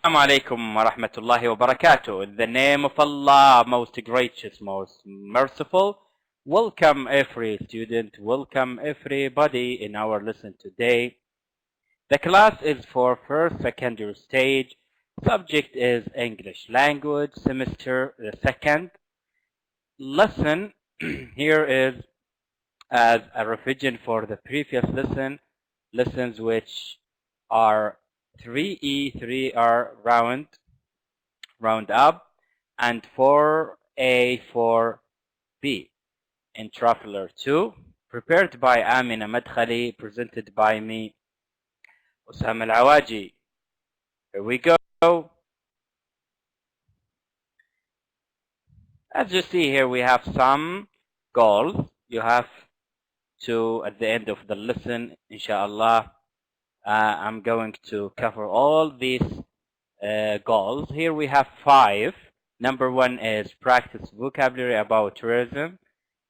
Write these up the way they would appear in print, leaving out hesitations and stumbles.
Assalamu alaikum wa rahmatullahi wa barakatuh. In the name of Allah, most gracious, most merciful, welcome every student, welcome everybody in our lesson today. The class is for first secondary stage. Subject is English language, semester the second. Lesson here is as a revision for the previous lessons which are 3e-3r round up and 4a-4b in traveller2, prepared by Amina Madkhali, presented by me, Usam Al-Awaji. Here we go. As you see here, we have some goals. You have to, at the end of the lesson, inshallah, I'm going to cover all these goals. Here we have 5. Number 1 is practice vocabulary about tourism.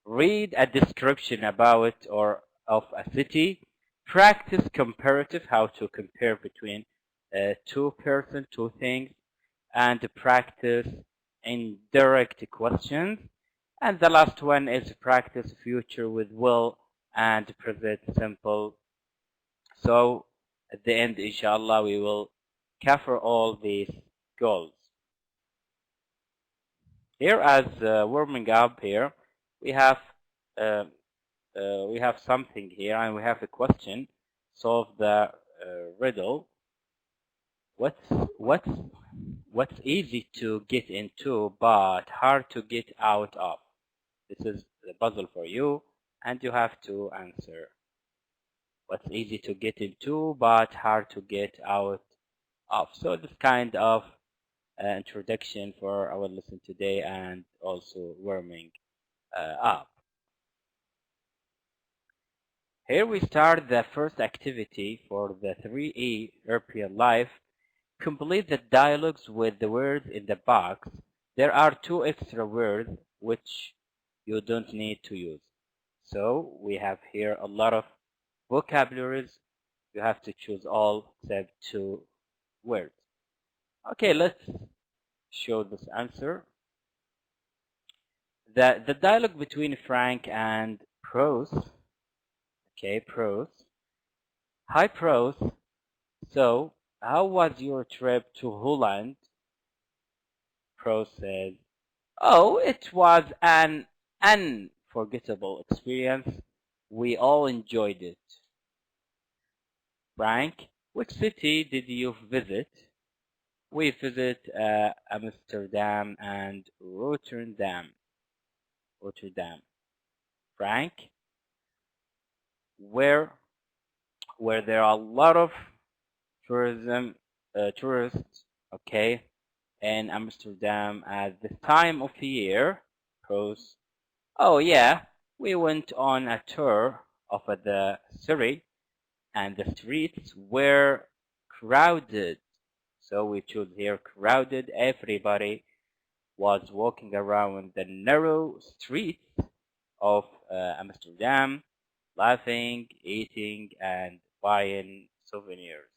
Read a description about or of a city. Practice comparative, how to compare between two persons, two things. And practice indirect questions. And the last one is practice future with will and present simple. So at the end, inshallah, we will cover all these goals. Here, as warming up, here we have something here, and we have a question. Solve the riddle. What's easy to get into but hard to get out of? This is the puzzle for you, and you have to answer. What's easy to get into but hard to get out of? So this kind of introduction for our lesson today, and also warming up. Here we start the first activity for the 3E European life. Complete the dialogues with the words in the box. There are 2 extra words which you don't need to use. So we have here a lot of vocabularies. You have to choose all except 2 words. Okay, let's show this answer. The dialogue between Frank and Prose. Okay, Prose. Hi, Prose. So, how was your trip to Holland? Prose says, oh, it was an unforgettable experience. We all enjoyed it. Frank, which city did you visit? We visit Amsterdam and Rotterdam. Frank, where there are a lot of tourists, okay, in Amsterdam at this time of year. Prose, oh yeah, we went on a tour of the city, and the streets were crowded. So we choose here crowded. Everybody was walking around the narrow streets of Amsterdam, laughing, eating, and buying souvenirs.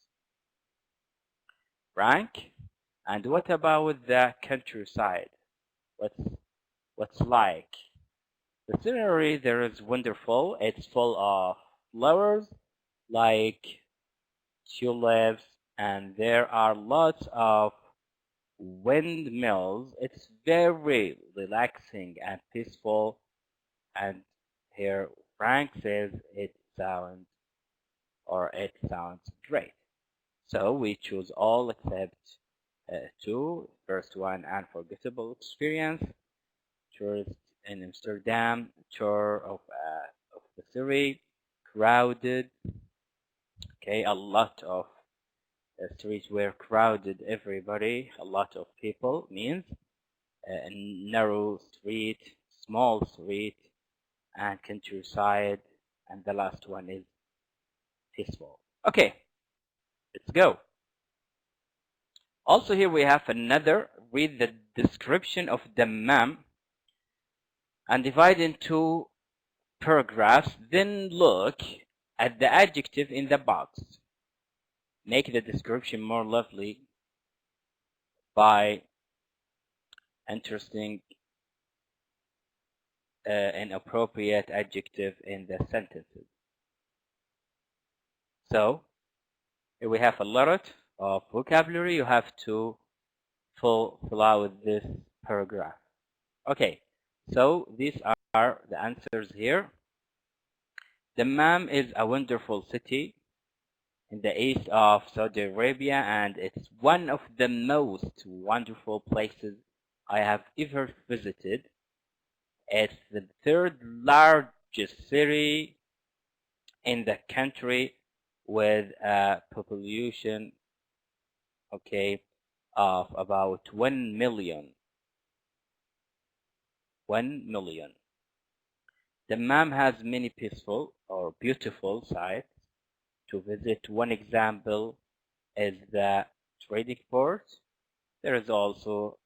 Frank, and what about the countryside? What's like? The scenery there is wonderful. It's full of flowers like tulips, and there are lots of windmills. It's very relaxing and peaceful. And here Frank says it sounds great. So we choose all except 2. First one, unforgettable experience. Tourist in Amsterdam, tour of the city, crowded. Okay, a lot of streets were crowded. Everybody, a lot of people means narrow street, small street, and countryside. And the last one is peaceful. Okay, let's go. Also here we have another. Read the description of Dammam and divide into paragraphs. Then look Add the adjective in the box. Make the description more lively by interesting and appropriate adjective in the sentences. So here we have a lot of vocabulary. You have to fill out this paragraph. Okay, so these are the answers here. Dammam is a wonderful city in the east of Saudi Arabia, and it's one of the most wonderful places I have ever visited. It's the third largest city in the country with a population, okay, of about 1 million. 1 million. Dammam has many peaceful or beautiful sites to visit. One example is the trading port. There is also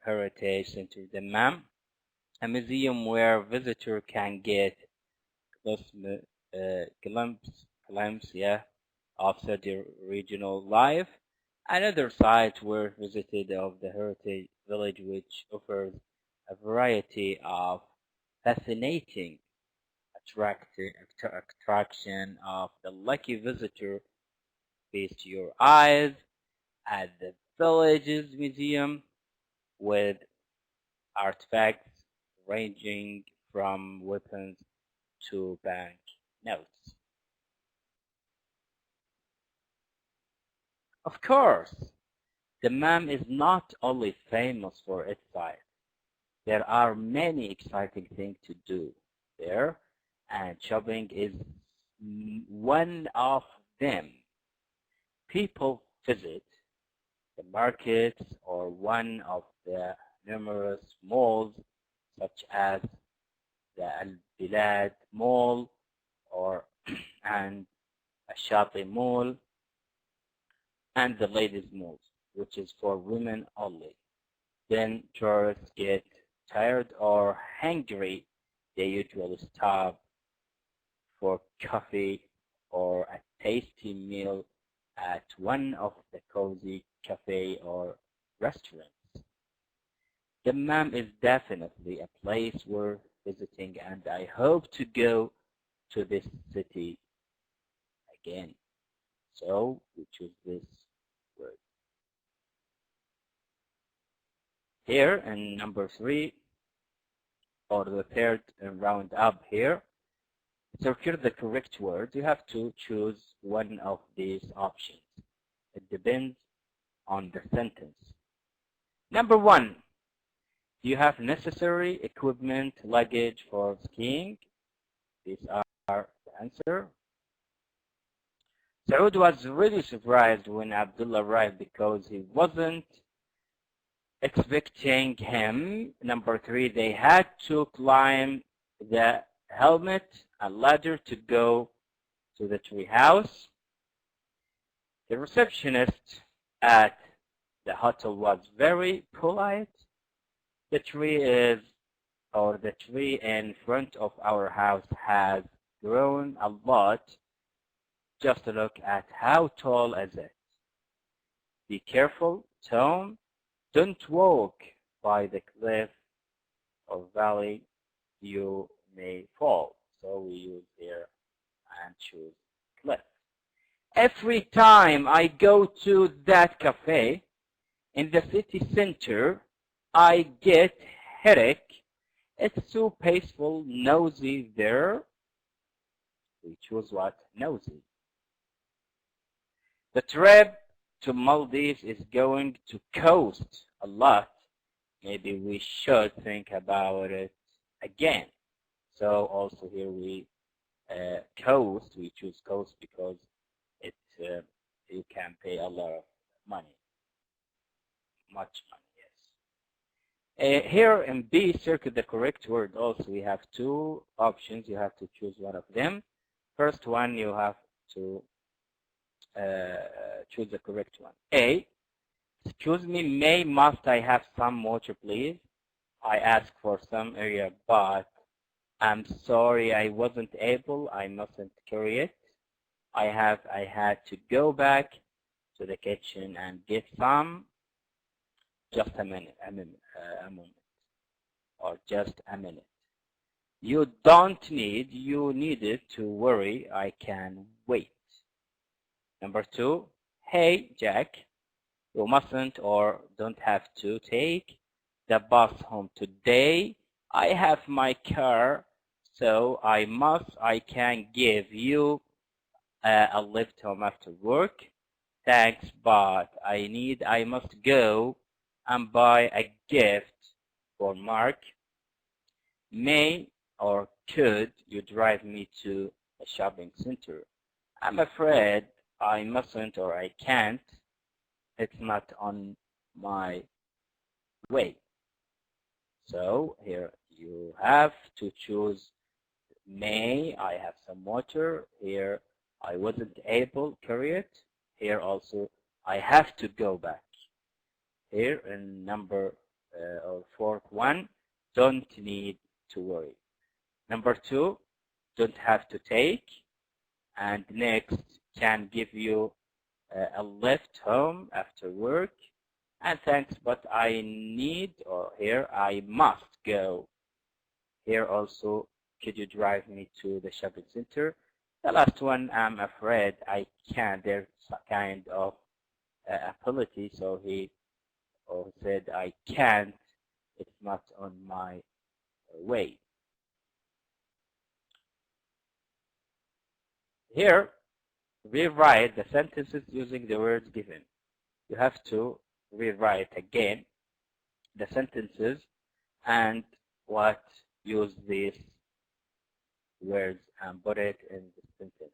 Heritage Center Dammam, a museum where visitors can get glimpse of Saudi regional life. Another site were visited of the Heritage Village, which offers a variety of fascinating attraction of the lucky visitor. Feast your eyes at the village's museum with artifacts ranging from weapons to bank notes. Of course, Dammam is not only famous for its size. There are many exciting things to do there, and shopping is one of them. People visit the markets or one of the numerous malls such as the Al-Bilad Mall or and a shopping mall and the ladies malls, which is for women only. Then tourists get tired or hungry. They usually stop for coffee or a tasty meal at one of the cozy cafe or restaurants. Dammam is definitely a place worth visiting, and I hope to go to this city again. So we choose this word. Here in number 3, or the third round up here, circle the correct word. You have to choose one of these options. It depends on the sentence. Number 1, do you have necessary equipment, luggage for skiing? These are the answer. Saud was really surprised when Abdullah arrived because he wasn't expecting him. Number 3, they had to climb the helmet and ladder to go to the tree house. The receptionist at the hotel was very polite. The tree in front of our house has grown a lot. Just look at how tall is it. Be careful, Tom. Don't walk by the cliff or valley. You may fall. So we use here and choose cliff. Every time I go to that cafe in the city center, I get headache. It's so peaceful, nosy there. We choose what? Nosy. The trip to Maldives is going to cost a lot. Maybe we should think about it again. So also here we cost. We choose cost because it you can pay a lot of money, much money. Yes. Here in B, circle the correct word. Also, we have 2 options. You have to choose one of them. First one, you have to choose the correct one. A, excuse me, must I have some water, please? I asked for some area, but I'm sorry I wasn't able. I mustn't carry it. I had to go back to the kitchen and get some. Just a moment, or just a minute. You needed to worry. I can wait. Number 2, hey, Jack, you mustn't or don't have to take the bus home today. I have my car, so I can give you a lift home after work. Thanks, but I must go and buy a gift for Mark. May or could you drive me to a shopping center? I'm afraid I mustn't or I can't. It's not on my way. So here you have to choose may. I have some water. Here I wasn't able to carry it. Here also I have to go back. Here in number or fourth one, don't need to worry. Number 2, don't have to take. And next, can give you a lift home after work. And thanks, but I need, or here I must go. Here also, could you drive me to the shopping center? The last one, I'm afraid I can't. There's a kind of ability, so he said I can't. It's not on my way. Here, rewrite the sentences using the words given. You have to rewrite again the sentences and use these words and put it in the sentence.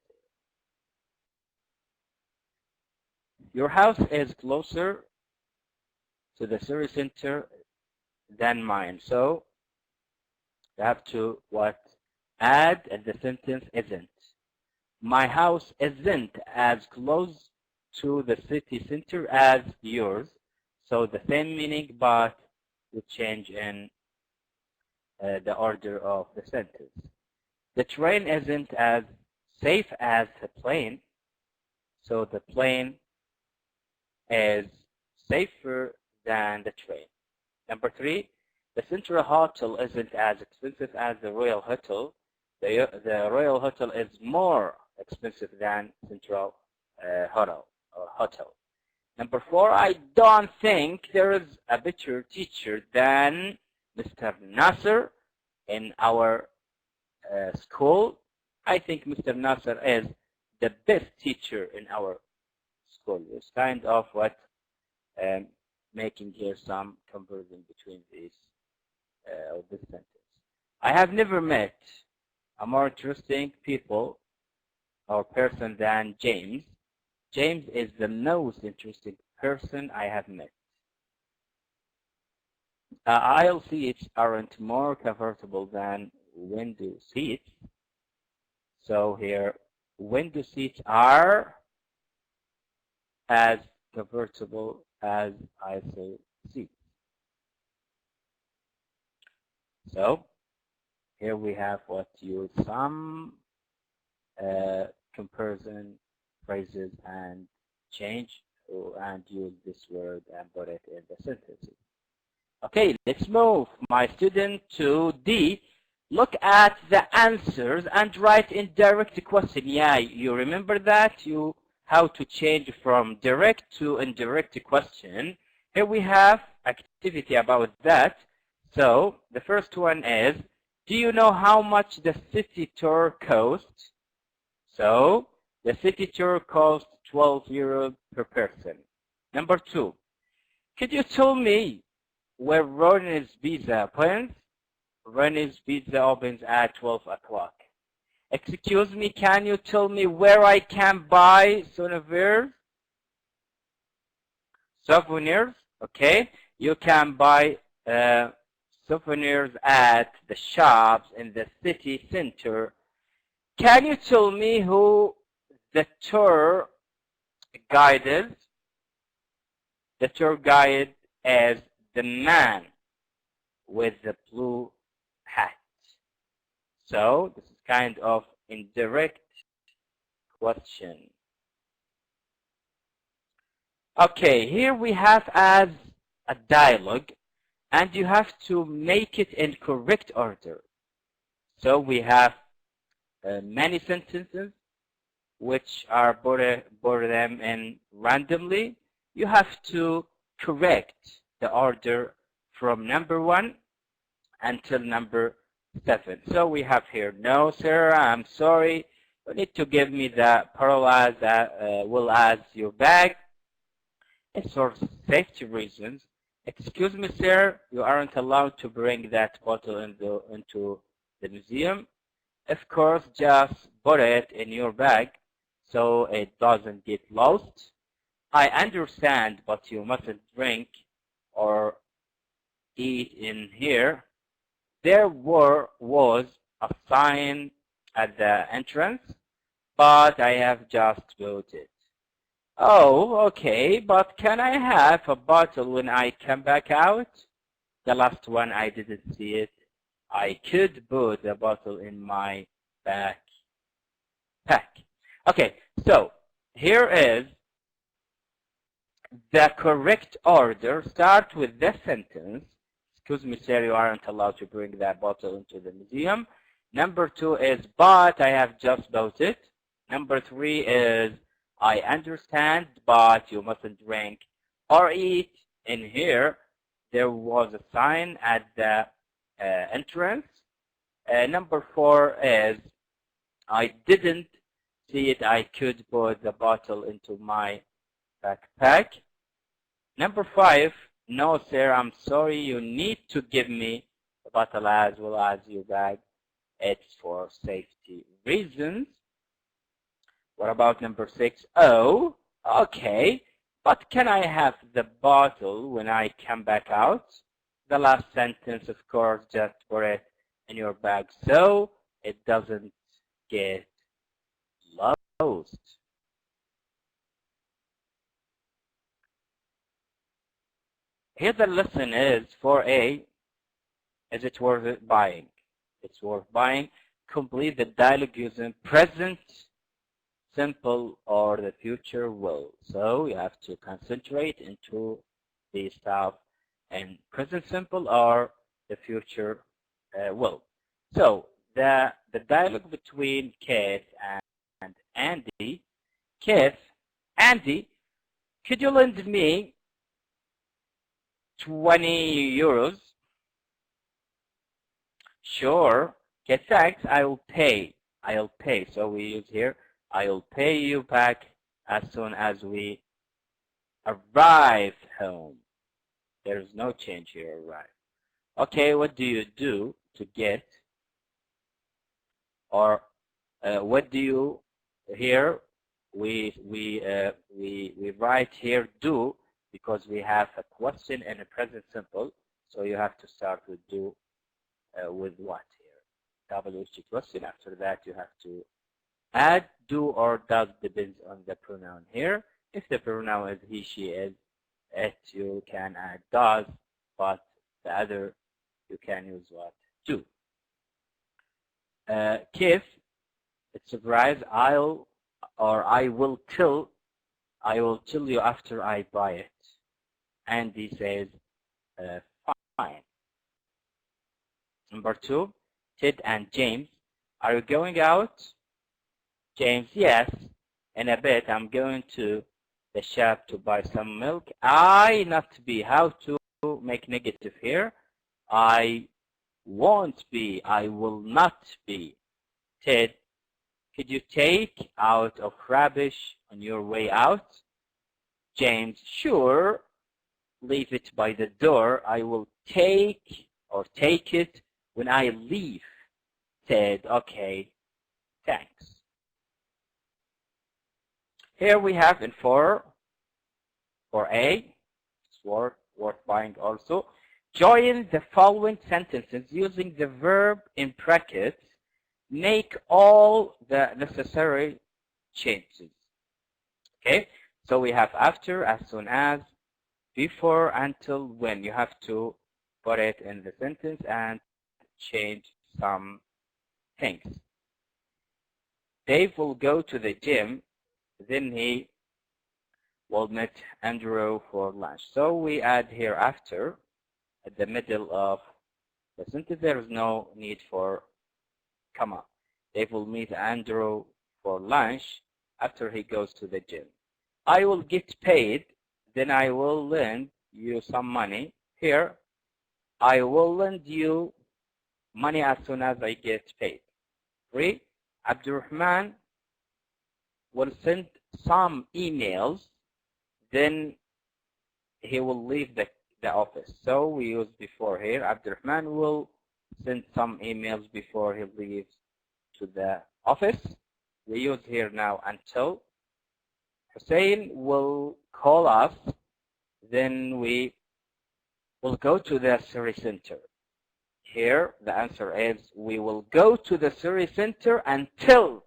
Your house is closer to the city center than mine, so you have to add in the sentence isn't. My house isn't as close to the city center as yours, so the same meaning, but you change in the order of the sentence. The train isn't as safe as the plane, so the plane is safer than the train. Number 3, the Central Hotel isn't as expensive as the Royal Hotel. The Royal Hotel is more expensive than Central Hotel. Number 4, I don't think there is a better teacher than Mr. Nasser in our school. I think Mr. Nasser is the best teacher in our school. It's kind of making here some comparison between this sentence. I have never met a more interesting person than James. James is the most interesting person I have met. Aisle seats aren't more comfortable than window seats. So here, window seats are as comfortable as aisle seats. So here we have use some comparison phrases and change and use this word and put it in the sentences. Okay, let's move, my student, to D. Look at the answers and write indirect question. Yeah, you remember that? How to change from direct to indirect question. Here we have activity about that. So the first one is, do you know how much the city tour costs? So the city tour costs 12 euros per person. Number 2, could you tell me where Ronnie's Pizza opens? Ronnie's Pizza opens at 12 o'clock. Excuse me, can you tell me where I can buy souvenirs? Souvenirs, okay. You can buy souvenirs at the shops in the city center. Can you tell me who the tour guide is? The tour guide is the man with the blue hat. So this is kind of indirect question. Okay, here we have as a dialogue, and you have to make it in correct order. So we have many sentences which are put them in randomly. You have to correct the order from number 1 until number 7. So we have here, no, sir, I'm sorry. You need to give me the parole as well as your bag. It's for safety reasons. Excuse me, sir, you aren't allowed to bring that bottle into the museum. Of course, just put it in your bag so it doesn't get lost. I understand, but you mustn't drink or eat in here. There was a sign at the entrance, but I have just built it. Oh, okay, but can I have a bottle when I come back out? The last one, I didn't see it. I could put the bottle in my backpack. Okay, so here is the correct order. Start with this sentence. Excuse me, sir, you aren't allowed to bring that bottle into the museum. Number 2 is, but I have just bought it. Number 3 is, I understand, but you mustn't drink or eat in here. There was a sign at the entrance. Number 4 is, I didn't see it. I could put the bottle into my backpack. Number 5, no, sir, I'm sorry. You need to give me the bottle as well as your bag. It's for safety reasons. What about number 6? Oh, okay. But can I have the bottle when I come back out? The last sentence, of course, just put it in your bag so it doesn't get lost. Here the lesson is 4a. Is it worth buying? It's worth buying. Complete the dialogue using present simple or the future will. So you have to concentrate into the stuff in present simple or the future will. So the dialogue between Keith and Andy. Keith, Andy, could you lend me 20 euros? Sure. Okay, thanks. I'll pay. So we use here, I'll pay you back as soon as we arrive home. There's no change here, arrive. Okay, what do you do to get? Or what do you here? We write here do because we have a question and a present simple. So you have to start with do with what here? WH question. After that, you have to add do or does, depends on the pronoun here. If the pronoun is he, she, is, it, you can add does, but the other you can use what? Do. Kif, it's surprise. I will tell you after I buy it. Andy says, fine. Number 2, Ted and James, are you going out? James, yes. In a bit, I'm going to the shop to buy some milk. Not be. How to make negative here? I won't be. I will not be. Ted, could you take out of rubbish on your way out? James, sure. Leave it by the door. I will take it when I leave. Ted, okay, thanks. Here we have in 4a, it's worth buying also. Join the following sentences using the verb in brackets. Make all the necessary changes. Okay, so we have after, as soon as, before, until, when. You have to put it in the sentence and change some things. Dave will go to the gym, then he will meet Andrew for lunch. So we add here after at the middle of the sentence. There is no need for comma. Dave will meet Andrew for lunch after he goes to the gym. I will get paid, then I will lend you some money. Here, I will lend you money as soon as I get paid. 3. Abdurrahman will send some emails, then he will leave the office. So we use before here. Abdurrahman will send some emails before he leaves to the office. We use here now until. Hussein will call us, then we will go to the service center. Here the answer is we will go to the service center until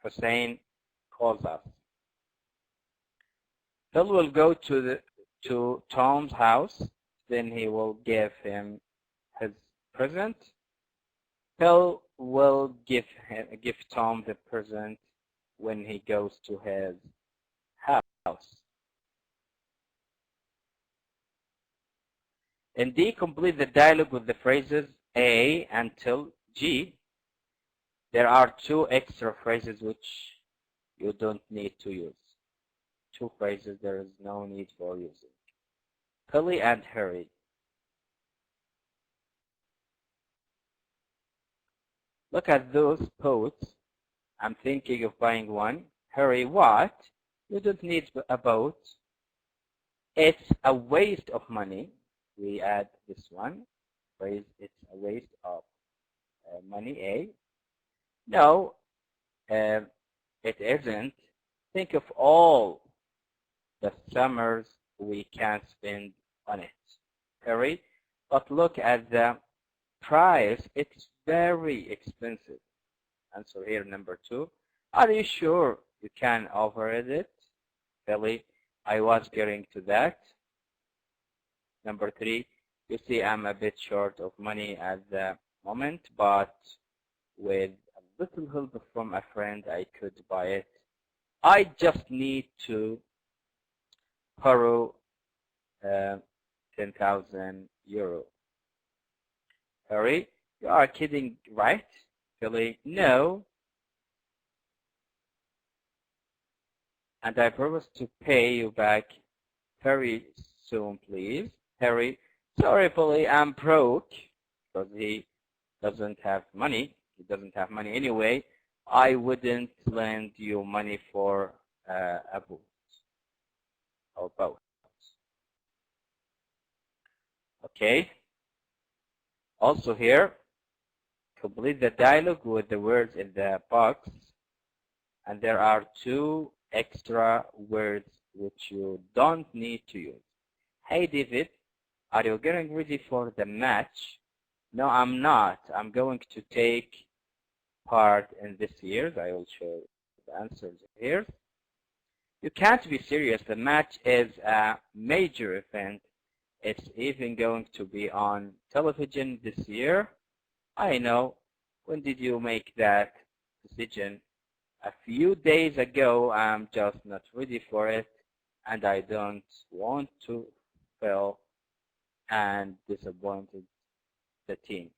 Hussein calls us. Phil will go to Tom's house, then he will give him his present. Phil will give Tom the present when he goes to his house. In D, complete the dialogue with the phrases A until G. There are 2 extra phrases which you don't need to use. 2 phrases there is no need for using. Billy and Harry. Look at those boats. I'm thinking of buying one. Harry, what? You don't need a boat. It's a waste of money. We add this one phrase. It's a waste of money. A. No, it isn't. Think of all the summers we can spend on it. Harry, but look at the price. It's very expensive. Answer here number 2. Are you sure you can afford it? Billy, I was getting to that. Number 3, you see I'm a bit short of money at the moment, but with a little help from a friend I could buy it. I just need to borrow 10,000 euro. Harry, you are kidding, right? Billy, no. And I promise to pay you back very soon, please. Harry, sorry, Billy, I'm broke, because he doesn't have money. He doesn't have money anyway. I wouldn't lend you money for a boat or boat. Okay. Also here, complete the dialogue with the words in the box. And there are 2 extra words which you don't need to use. Hey, David, are you getting ready for the match? No, I'm not. I'm going to take part in this year's. I will show the answers here. You can't be serious. The match is a major event. It's even going to be on television this year. I know. When did you make that decision? A few days ago. I'm just not ready for it, and I don't want to fail and disappointed the team.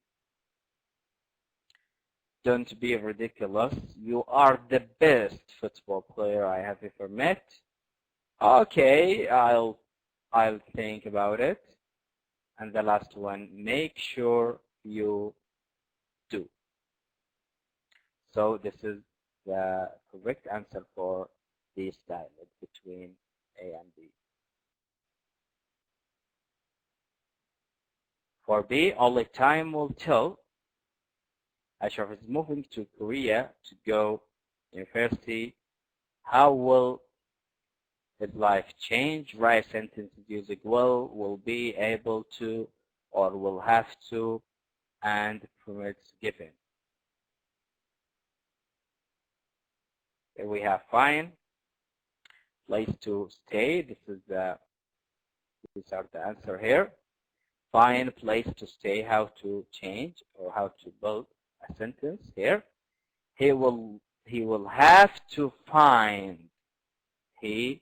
Don't be ridiculous. You are the best football player I have ever met. Okay, I'll think about it. And the last one, make sure you do. So this is the correct answer for this dialogue between A and B. For B, only time will tell. Ashraf is moving to Korea to go university. How will his life change? Write sentences using will be able to, or will have to, and permits given. Here we have fine, place to stay. These are the answer here. Find place to stay, how to change or how to build a sentence here. He will he will have to find. We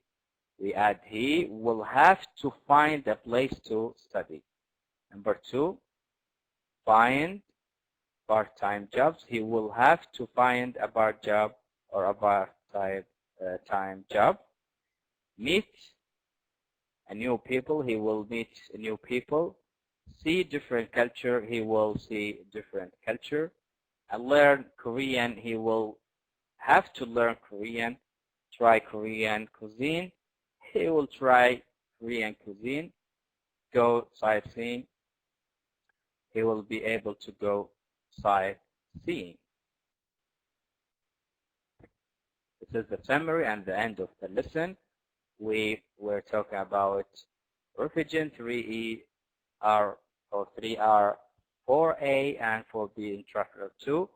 add he will have to find a place to study. Number 2, find part-time jobs. He will have to find a part job or a part-time job. Meet a new people. He will meet new people. See different culture. He will see different culture. And learn Korean. He will have to learn Korean. Try Korean cuisine. He will try Korean cuisine. Go sightseeing. He will be able to go sightseeing. This is the summary and the end of the lesson. We were talking about revision 3e-r or 3r-4a and 4b in traveller 2.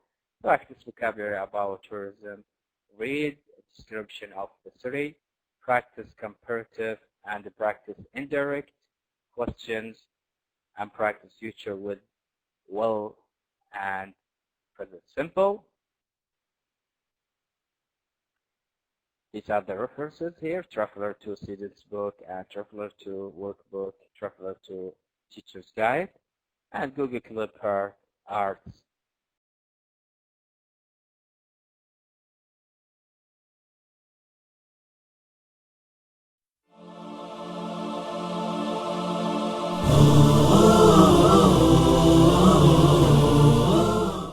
Practice vocabulary about tourism. Read a description of the city. Practice comparative and practice indirect questions, and practice future with will and present simple. These are the references here: Traveller 2 Students Book and Traveller 2 Workbook, Traveller 2 Teacher's Guide, and Google Clip Arts